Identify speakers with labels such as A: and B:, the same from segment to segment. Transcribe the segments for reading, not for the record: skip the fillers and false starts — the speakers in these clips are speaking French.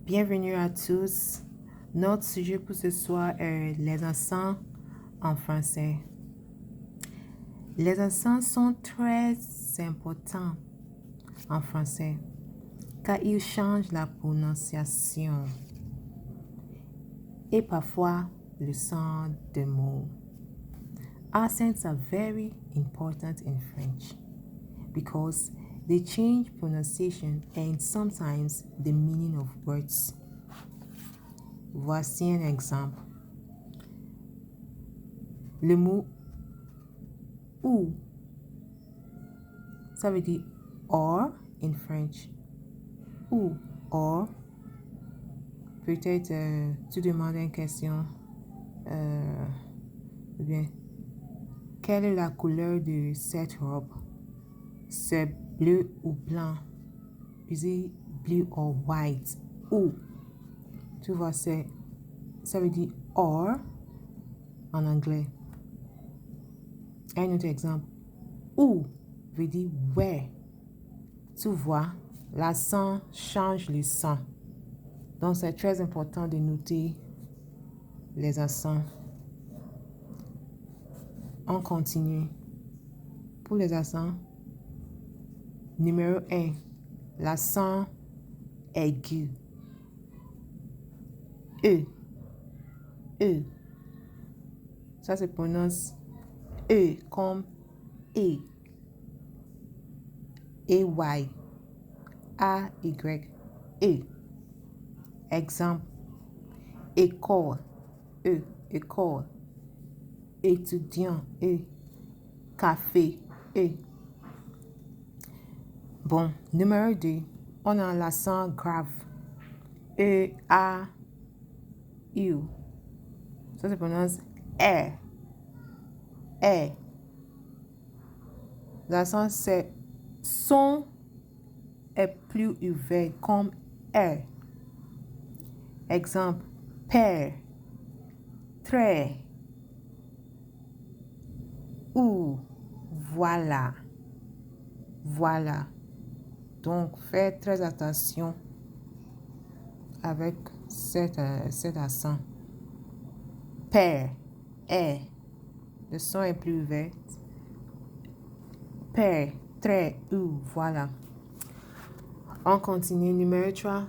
A: Bienvenue à tous. Notre sujet pour ce soir est les accents en français. Les accents sont très importants en français car ils changent la prononciation et parfois le sens de mots. Accents are very important in French because they change pronunciation and sometimes the meaning of words. Voici un exemple. Le mot ou, ça veut dire or in French. Ou, or. Peut-être tu demandes une question. Ou bien, quelle est la couleur de cette robe? C'est bleu ou blanc? Is it blue or white? Ou, tu vois, ça veut dire or en anglais. Un autre exemple. Ou veut dire where. Tu vois, l'accent change le son. Donc, c'est très important de noter les accents. On continue. Pour les accents, numéro 1, l'accent aigu. E. Ça se prononce E comme E. A-Y. A-Y. E. Exemple. École. E. École. Étudiant. E. Café. E. Bon, numéro 2, on a l'accent grave. E-A-U. Ça se prononce R. R. L'accent c'est son est plus ouvert comme R. Exemple, père, très, ou, voilà. Voilà. Donc, faites très attention avec cet accent. Père, est. Le son est plus ouvert. Père, très, ou, voilà. On continue. Numéro 3.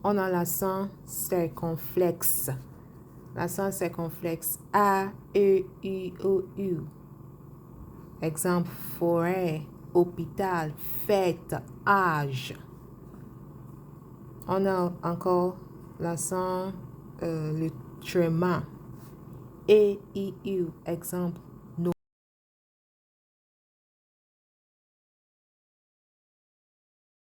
A: On a l'accent circonflexe. L'accent circonflexe. A-E-I-O-U. Exemple, forêt, hôpital, fête, âge. On a encore l'accent, le tréma. E-I-U. Exemple,